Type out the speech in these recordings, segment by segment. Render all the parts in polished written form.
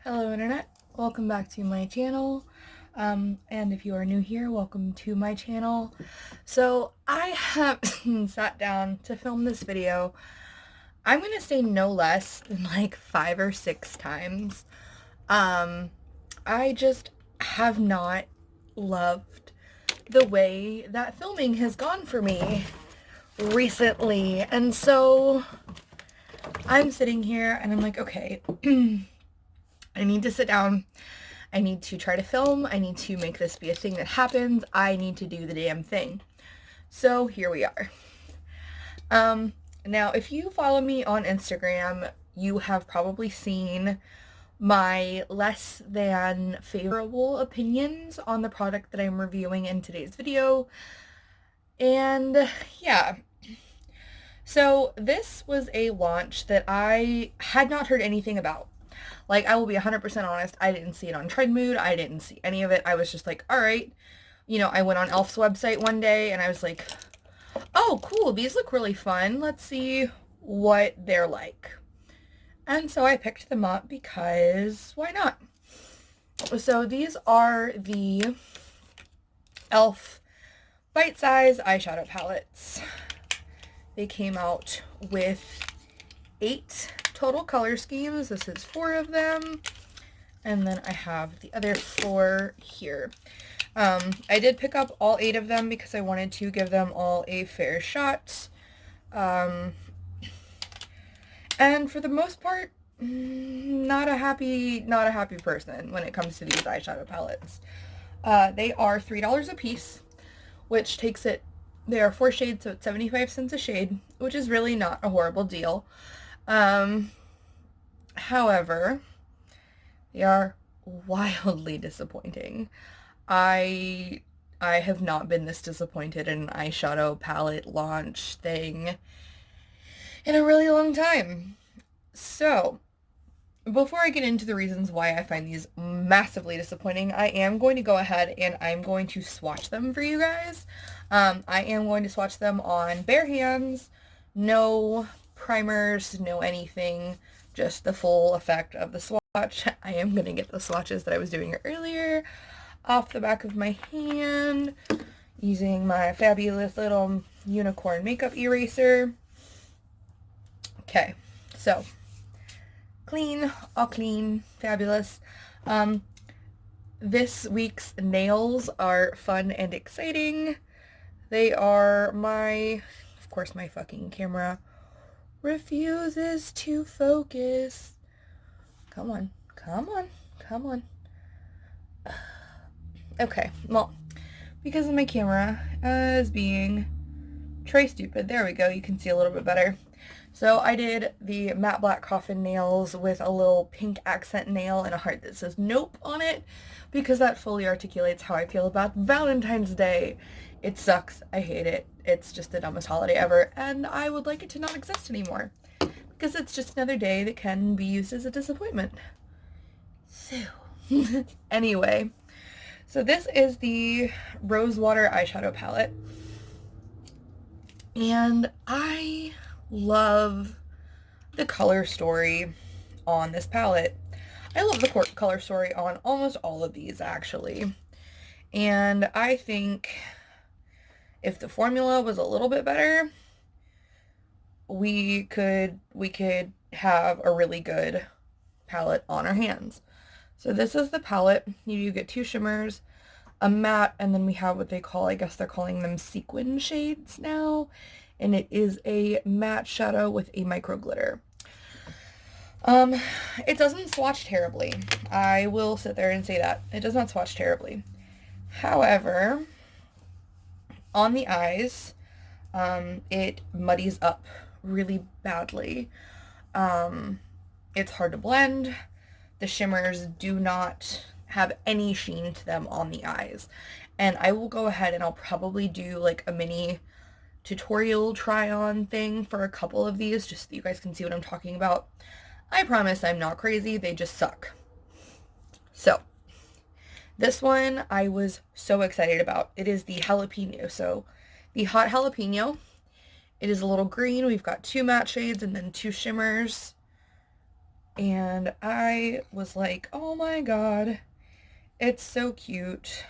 Hello Internet, welcome back to my channel, and if you are new here, welcome to my channel. So I have sat down to film this video. I'm gonna say no less than like 5 or 6 times. I just have not loved the way that filming has gone for me recently, and so I'm sitting here and I'm like, okay, I need to sit down. I need to try to film. I need to make this be a thing that happens. I need to do the damn thing. So here we are. Now, if you follow me on Instagram, you have probably seen my less than favorable opinions on the product that I'm reviewing in today's video. And yeah, so this was a launch that I had not heard anything about. Like, I will be 100% honest, I didn't see it on Trendmood, I didn't see any of it. I was just like, alright. You know, I went on E.L.F's website one day and I was like, oh, cool, these look really fun. Let's see what they're like. And so I picked them up because why not? So these are the E.L.F Bite Size eyeshadow palettes. They came out with 8 total color schemes. This is 4 of them. And then I have the other 4 here. I did pick up all 8 of them because I wanted to give them all a fair shot. And for the most part, not a happy person when it comes to these eyeshadow palettes. They are $3 a piece, which takes it, they are 4 shades, so it's 75 cents a shade, which is really not a horrible deal. However, they are wildly disappointing. I have not been this disappointed in an eyeshadow palette launch thing in a really long time. So, before I get into the reasons why I find these massively disappointing, I am going to go ahead and I'm going to swatch them for you guys. I am going to swatch them on bare hands, no primers, no anything, just the full effect of the swatch. I am going to get the swatches that I was doing earlier off the back of my hand using my fabulous little unicorn makeup eraser. Okay, so clean, all clean, fabulous. This week's nails are fun and exciting. They are of course my fucking camera refuses to focus. Come on, come on, come on. Okay, well, because of my camera as being tray stupid, there we go, you can see a little bit better. So I did the matte black coffin nails with a little pink accent nail and a heart that says nope on it, because that fully articulates how I feel about Valentine's Day. It sucks. I hate it. It's just the dumbest holiday ever, and I would like it to not exist anymore, because it's just another day that can be used as a disappointment. So, anyway, so this is the Rosewater eyeshadow palette, and I love the color story on this palette. I love the color story on almost all of these, actually. And I think if the formula was a little bit better, we could have a really good palette on our hands. So this is the palette. You get 2 shimmers, a matte, and then we have what they call, I guess they're calling them sequin shades now. And it is a matte shadow with a micro glitter. It doesn't swatch terribly. I will sit there and say that. It does not swatch terribly. However, on the eyes, it muddies up really badly. It's hard to blend. The shimmers do not have any sheen to them on the eyes. And I will go ahead and I'll probably do like a mini tutorial try-on thing for a couple of these, just so you guys can see what I'm talking about. I promise I'm not crazy, they just suck. So, this one I was so excited about. It is the jalapeno, so the hot jalapeno. It is a little green. We've got 2 matte shades and then 2 shimmers. and I was like, oh my god, it's so cute.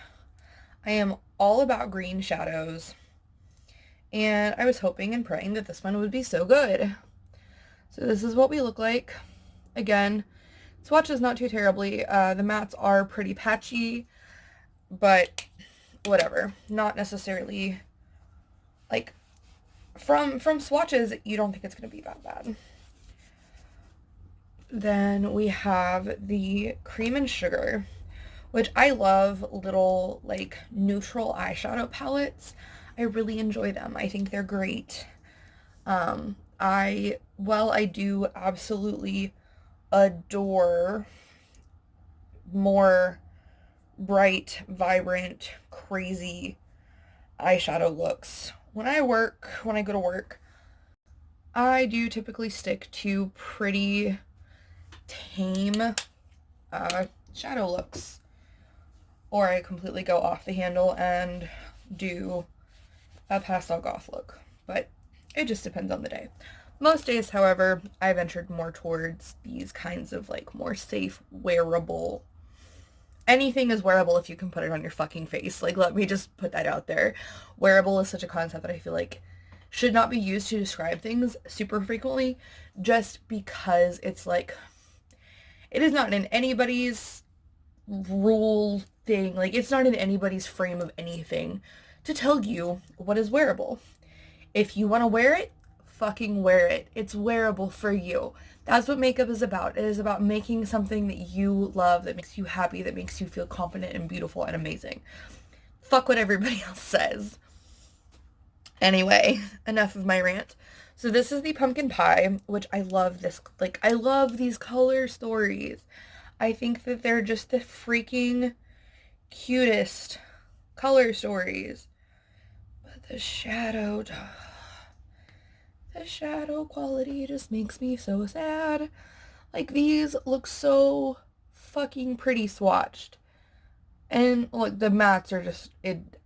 I am all about green shadows, and I was hoping and praying that this one would be so good. So this is what we look like. Again, swatches not too terribly. The mattes are pretty patchy, but whatever. Not necessarily, like, from swatches, you don't think it's going to be that bad. Then we have the Cream and Sugar, which I love little, like, neutral eyeshadow palettes. I really enjoy them. I think they're great. I do absolutely adore more bright, vibrant, crazy eyeshadow looks. When I go to work, I do typically stick to pretty tame shadow looks, or I completely go off the handle and do a pastel goth look, but it just depends on the day. Most days, however, I ventured more towards these kinds of, like, more safe, wearable. Anything is wearable if you can put it on your fucking face. Like, let me just put that out there. Wearable is such a concept that I feel like should not be used to describe things super frequently, just because it's like, it is not in anybody's rule thing. Like, it's not in anybody's frame of anything to tell you what is wearable. If you want to wear it, fucking wear it. It's wearable for you. That's what makeup is about. It is about making something that you love, that makes you happy, that makes you feel confident and beautiful and amazing. Fuck what everybody else says. Anyway, enough of my rant. So this is the pumpkin pie, which I love this. Like, I love these color stories. I think that they're just the freaking cutest color stories. But the shadow quality just makes me so sad. Like, these look so fucking pretty swatched. And, look, the mattes are just,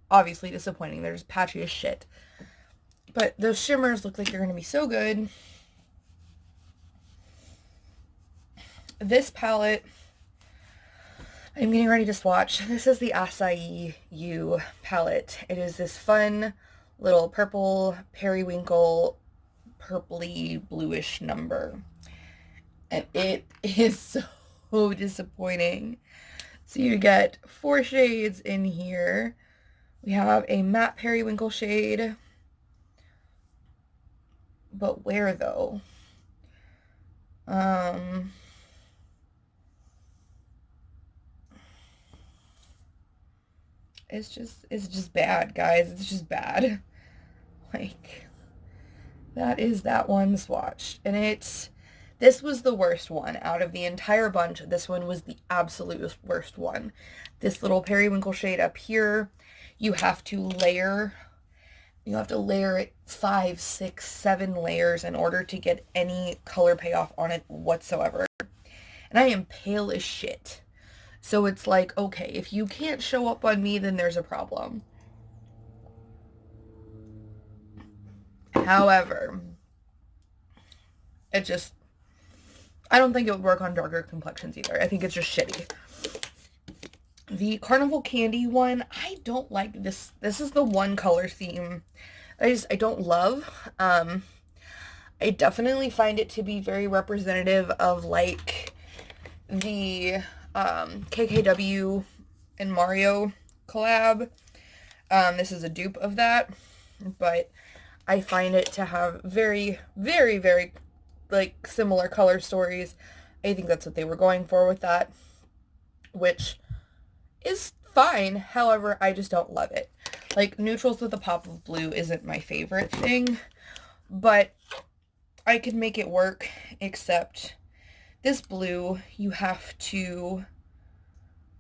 obviously disappointing. They're just patchy as shit. But those shimmers look like they're going to be so good. This palette, I'm getting ready to swatch. This is the Acai You palette. It is this fun little purple periwinkle, purpley bluish number. And it is so disappointing. So you get 4 shades in here. We have a matte periwinkle shade. But where though? It's just bad, guys. It's just bad. Like, that is that one swatched. And this was the worst one out of the entire bunch. This one was the absolute worst one. This little periwinkle shade up here, you have to layer it 5, 6, 7 layers in order to get any color payoff on it whatsoever. And I am pale as shit. So it's like, okay, if you can't show up on me, then there's a problem. However, I don't think it would work on darker complexions either. I think it's just shitty. The Carnival Candy one, I don't like this. This is the one color theme I don't love. I definitely find it to be very representative of, like, the KKW and Mario collab. This is a dupe of that, but I find it to have very, very, very, like, similar color stories. I think that's what they were going for with that, which is fine. However, I just don't love it. Like, neutrals with a pop of blue isn't my favorite thing, but I could make it work, except this blue, you have to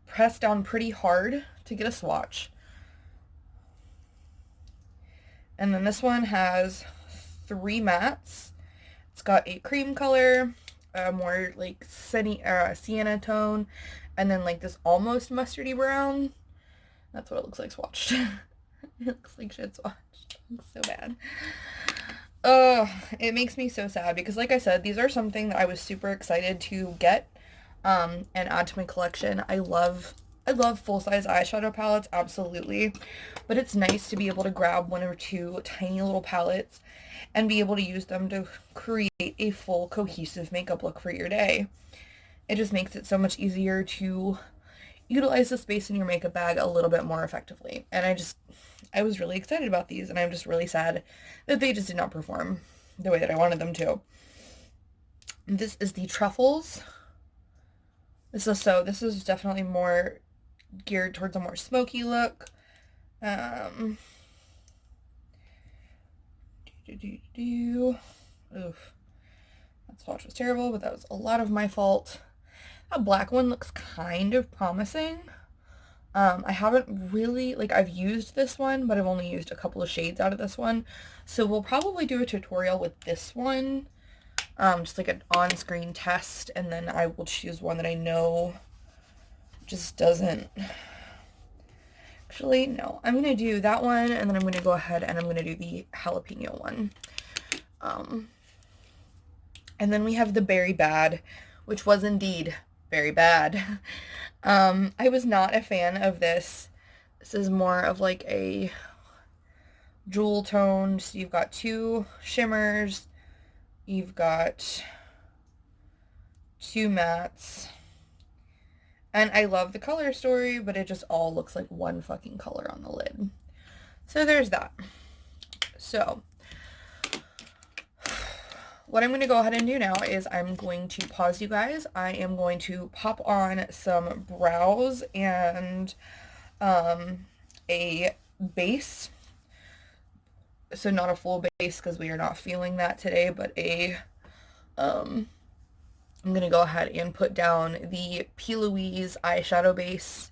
press down pretty hard to get a swatch. And then this one has 3 mattes. It's got a cream color, a more, like, sienna tone, and then, like, this almost mustardy brown. That's what it looks like swatched. It looks like shit swatched. It's so bad. It makes me so sad because like I said, these are something that I was super excited to get and add to my collection. I love full-size eyeshadow palettes, absolutely. But it's nice to be able to grab one or two tiny little palettes and be able to use them to create a full cohesive makeup look for your day. It just makes it so much easier to utilize the space in your makeup bag a little bit more effectively. And I was really excited about these, and I'm just really sad that they just did not perform the way that I wanted them to. This is the Truffles. This is definitely more geared towards a more smoky look. Oof. That swatch was terrible, but that was a lot of my fault. That black one looks kind of promising. I haven't really, like, I've used this one, but I've only used a couple of shades out of this one. So we'll probably do a tutorial with this one, just like an on-screen test, and then I will choose one that I know just doesn't. Actually, no, I'm going to do that one, and then I'm going to go ahead and I'm going to do the jalapeno one. And then we have the Berry Bad, which was indeed very bad. I was not a fan of this. This is more of like a jewel tone. So you've got two shimmers, you've got two mattes, and I love the color story, but it just all looks like one fucking color on the lid. So there's that. So what I'm going to go ahead and do now is I'm going to pause you guys. I am going to pop on some brows and a base. So not a full base because we are not feeling that today, but I'm going to go ahead and put down the P. Louise eyeshadow base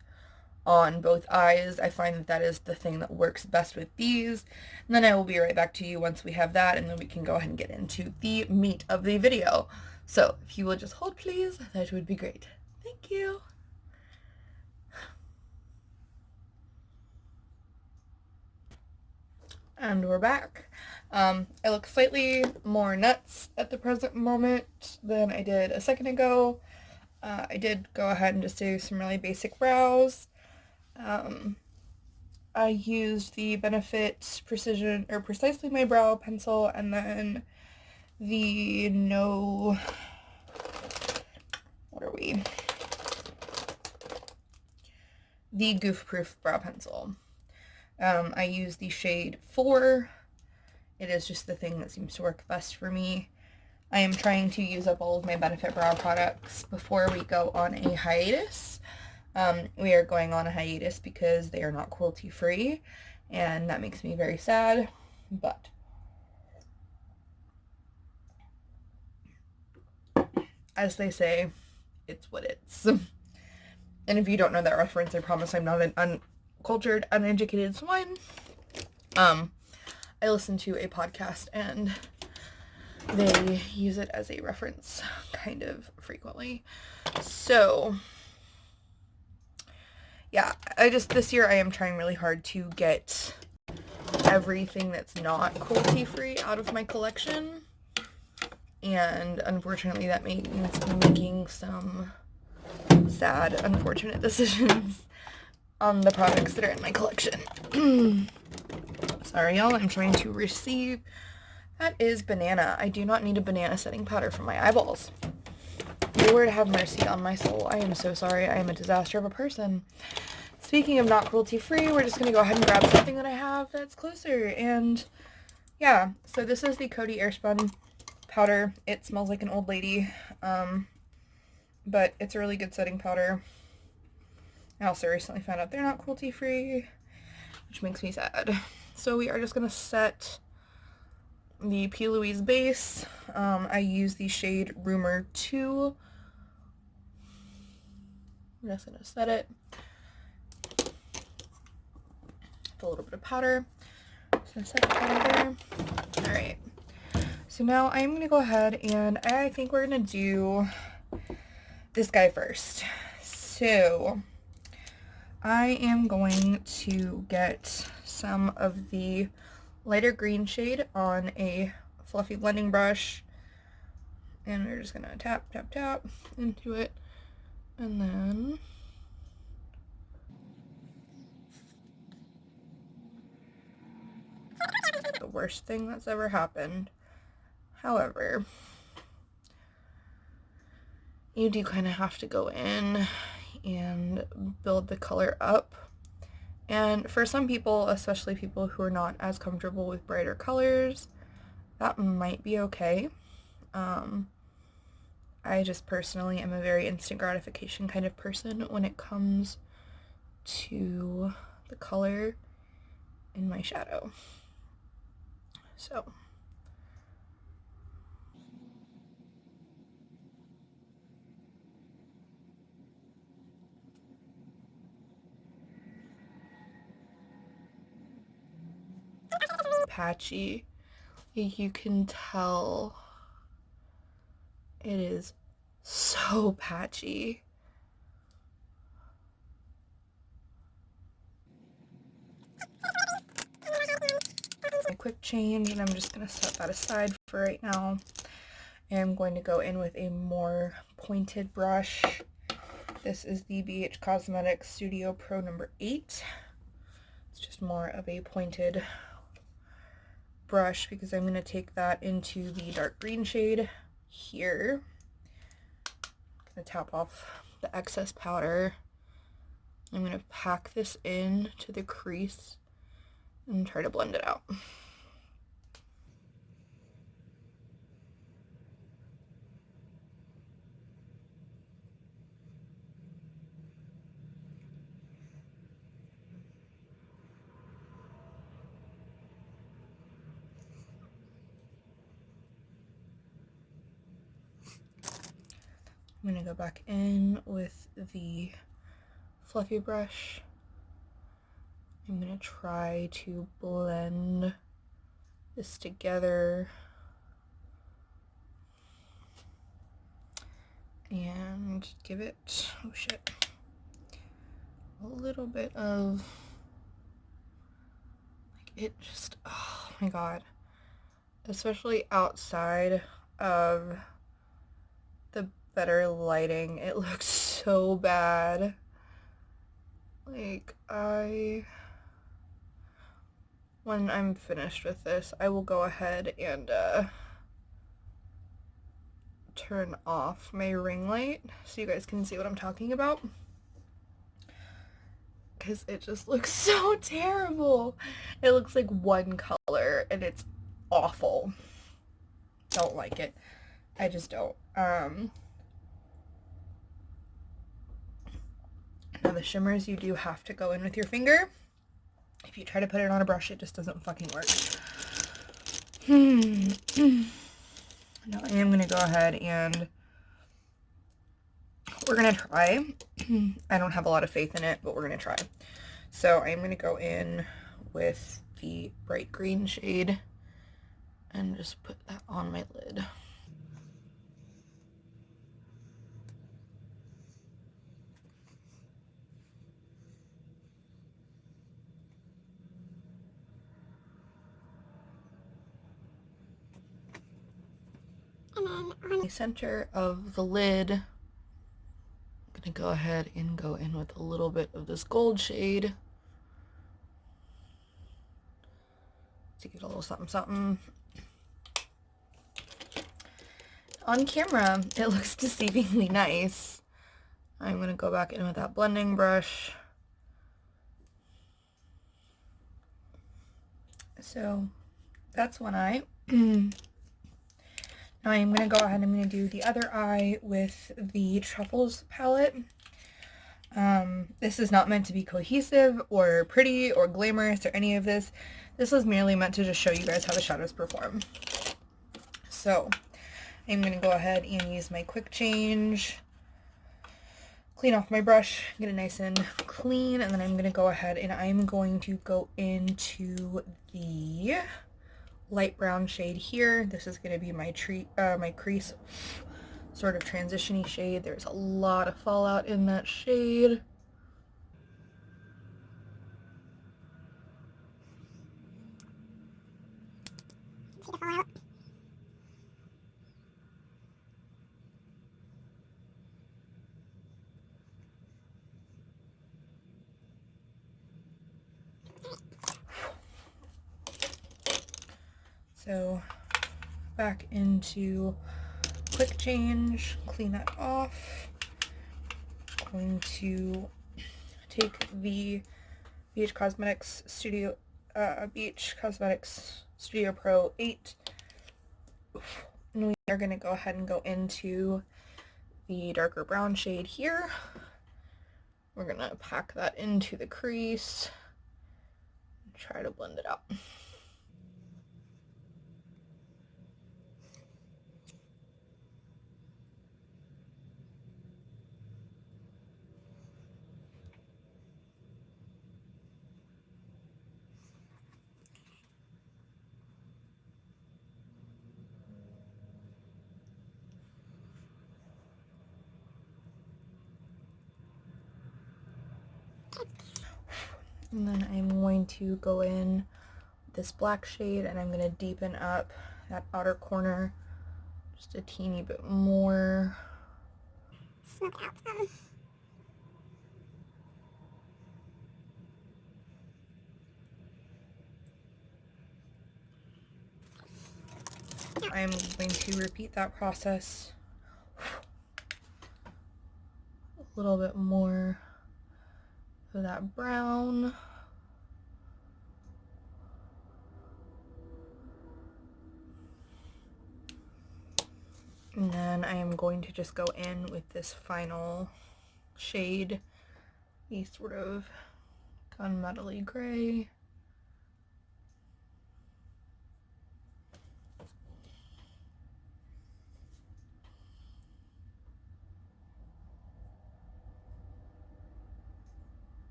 on both eyes. I find that that is the thing that works best with these. And then I will be right back to you once we have that, and then we can go ahead and get into the meat of the video. So if you will just hold, please, that would be great. Thank you. And we're back. I look slightly more nuts at the present moment than I did a second ago. I did go ahead and just do some really basic brows. I used the Benefit Precision, or Precisely My Brow pencil, and then the the Goof Proof brow pencil. I use the shade 4. It is just the thing that seems to work best for me. I am trying to use up all of my Benefit brow products before we go on a hiatus. We are going on a hiatus because they are not cruelty-free, and that makes me very sad, but as they say, it's what it's. And if you don't know that reference, I promise I'm not an uncultured, uneducated swine. I listen to a podcast and they use it as a reference kind of frequently. So yeah, this year I am trying really hard to get everything that's not cruelty-free out of my collection. And unfortunately that means me making some sad, unfortunate decisions on the products that are in my collection. Sorry, y'all, I'm trying to receive. That is banana. I do not need a banana setting powder for my eyeballs. Lord have mercy on my soul. I am so sorry. I am a disaster of a person. Speaking of not cruelty-free, we're just going to go ahead and grab something that I have that's closer. And yeah, so this is the Coty Airspun powder. It smells like an old lady, but it's a really good setting powder. I also recently found out they're not cruelty-free, which makes me sad. So we are just going to set the P. Louise base. I use the shade Rumor 2. I'm just going to set it with a little bit of powder. Just going to set the powder there. Alright. So now I'm going to go ahead and I think we're going to do this guy first. So I am going to get some of the lighter green shade on a fluffy blending brush, and we're just gonna tap, tap, tap into it, and then the worst thing that's ever happened. However, you do kind of have to go in and build the color up. And for some people, especially people who are not as comfortable with brighter colors, that might be okay. I just personally am a very instant gratification kind of person when it comes to the color in my shadow. So patchy, you can tell it is so patchy. A quick change, and I'm just going to set that aside for right now. And I'm going to go in with a more pointed brush. This is the BH Cosmetics Studio Pro number 8. It's just more of a pointed brush because I'm going to take that into the dark green shade here. I'm going to tap off the excess powder. I'm going to pack this in to the crease and try to blend it out. I'm going to go back in with the fluffy brush. I'm going to try to blend this together and give it, oh shit, a little bit of, like, it just, oh my god, especially outside of the better lighting, it looks so bad. Like, when I'm finished with this, I will go ahead and turn off my ring light so you guys can see what I'm talking about, because it just looks so terrible. It looks like one color and it's awful. Don't like it. I just don't. Now the shimmers, you do have to go in with your finger. If you try to put it on a brush, it just doesn't fucking work. Now I am going to go ahead and we're going to try. I don't have a lot of faith in it, but we're going to try. So I'm going to go in with the bright green shade and just put that on my lid. And then on the center of the lid, I'm going to go ahead and go in with a little bit of this gold shade to give it a little something something. On camera, it looks deceivingly nice. I'm going to go back in with that blending brush. So that's one eye. Now I'm going to go ahead and I'm going to do the other eye with the Truffles palette. This is not meant to be cohesive or pretty or glamorous or any of this. This is merely meant to just show you guys how the shadows perform. So I'm going to go ahead and use my quick change, clean off my brush, get it nice and clean, and then I'm going to go ahead and I'm going to go into the light brown shade here. This is going to be my my crease sort of transition-y shade. There's a lot of fallout in that shade. See the fallout? So back into quick change, clean that off. Going to take the Beach Cosmetics Studio Pro 8. And we are going to go ahead and go into the darker brown shade here. We're going to pack that into the crease and try to blend it out. And then I'm going to go in this black shade and I'm going to deepen up that outer corner just a teeny bit more. Smoke out some. I'm going to repeat that process a little bit more of that brown. And then I am going to just go in with this final shade, the sort of gunmetal-y gray.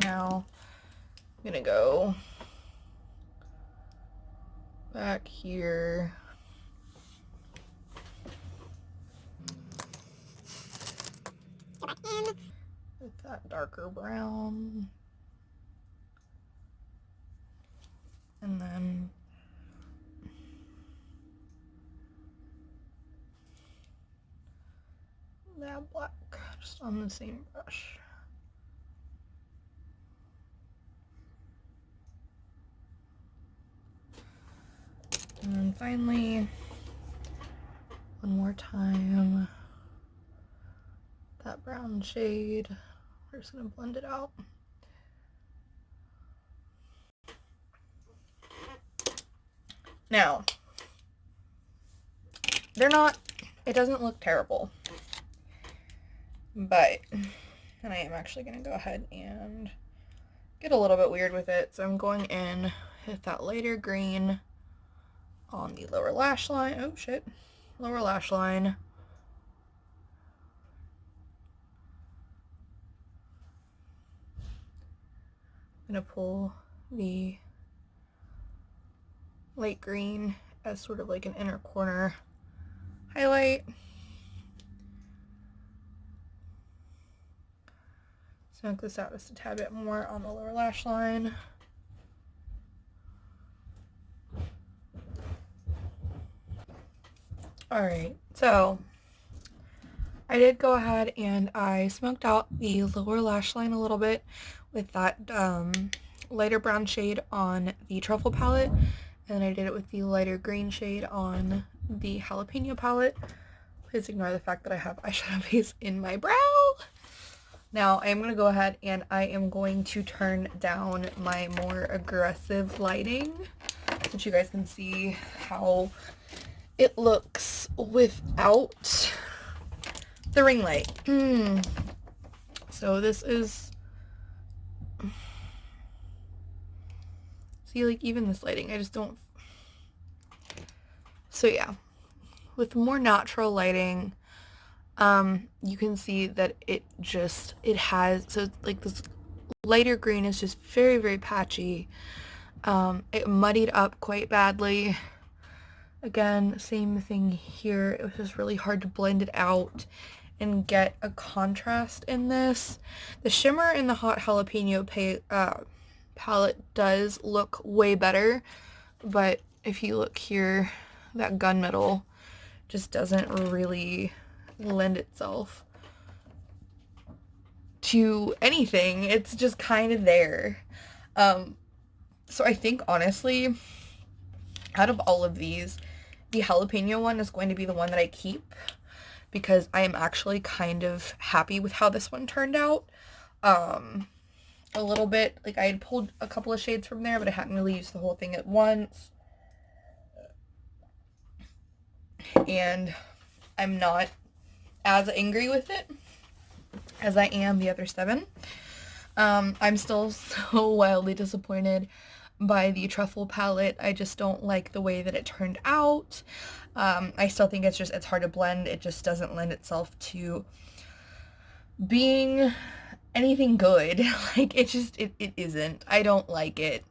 Now I'm gonna go back here Go back in. with that darker brown, and then that black just on the same brush. And then finally, one more time, that brown shade. We're just gonna blend it out. Now, it doesn't look terrible, but, and I am actually gonna go ahead and get a little bit weird with it. So I'm going in with that lighter green on the lower lash line. Oh shit. Lower lash line. I'm gonna pull the light green as sort of like an inner corner highlight. Smoke this out just a tad bit more on the lower lash line. Alright, so I did go ahead and I smoked out the lower lash line a little bit with that lighter brown shade on the Truffle palette, and I did it with the lighter green shade on the Jalapeno palette. Please ignore the fact that I have eyeshadow base in my brow. Now I am going to go ahead and I am going to turn down my more aggressive lighting so that you guys can see how it looks without the ring light. So this is, see, like even this lighting, I just don't, so yeah, with more natural lighting, you can see that it has, so like this lighter green is just very, very patchy. It muddied up quite badly. Again, same thing here. It was just really hard to blend it out and get a contrast in this. The shimmer in the Hot Jalapeno palette does look way better, but if you look here, that gunmetal just doesn't really lend itself to anything. It's just kind of there. So I think honestly, out of all of these, the jalapeno one is going to be the one that I keep because I am actually kind of happy with how this one turned out. A little bit, like I had pulled a couple of shades from there, but I hadn't really used the whole thing at once. And I'm not as angry with it as I am the other 7. I'm still so wildly disappointed by the truffle palette. I just don't like the way that it turned out. I still think it's hard to blend. It just doesn't lend itself to being anything good. Like, it isn't. I don't like it.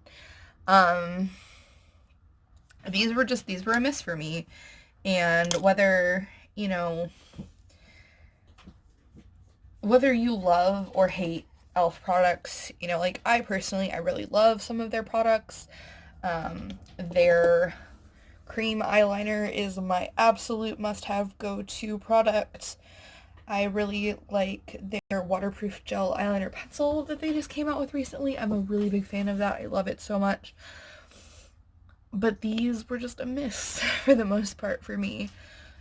These were a miss for me. And whether you love or hate e.l.f. products, like I personally, I really love some of their products. Their cream eyeliner is my absolute must-have go-to product. I really like their waterproof gel eyeliner pencil that they just came out with recently. I'm a really big fan of that. I love it so much. But these were just a miss for the most part for me.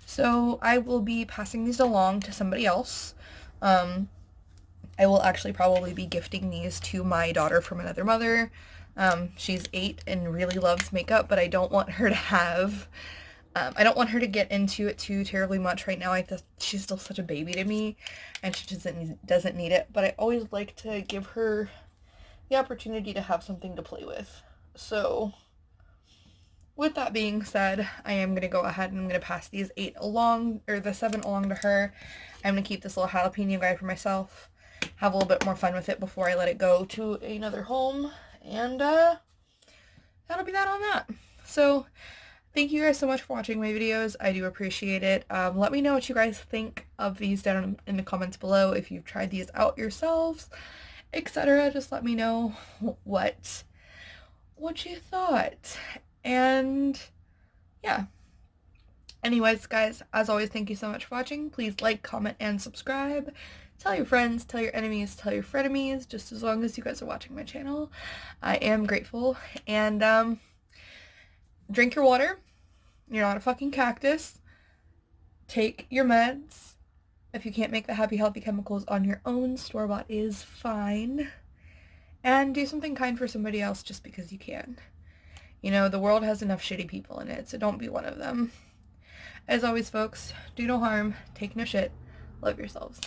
So I will be passing these along to somebody else. I will actually probably be gifting these to my daughter from another mother. She's 8 and really loves makeup, but I don't want her to get into it too terribly much right now. She's still such a baby to me, and she doesn't need it, but I always like to give her the opportunity to have something to play with. So with that being said, I am going to go ahead and I'm going to pass these 8 along, or the 7 along to her. I'm going to keep this little jalapeno guy for myself, have a little bit more fun with it before I let it go to another home, and that'll be that on that. So thank you guys so much for watching my videos. I do appreciate it. Let me know what you guys think of these down in the comments below. If you've tried these out yourselves, etc. Just let me know what you thought. And yeah. Anyways, guys, as always, thank you so much for watching. Please like, comment, and subscribe. Tell your friends, tell your enemies, tell your frenemies, just as long as you guys are watching my channel. I am grateful. And drink your water. You're not a fucking cactus. Take your meds. If you can't make the happy, healthy chemicals on your own, store-bought is fine. And do something kind for somebody else just because you can. The world has enough shitty people in it, so don't be one of them. As always, folks, do no harm, take no shit, love yourselves.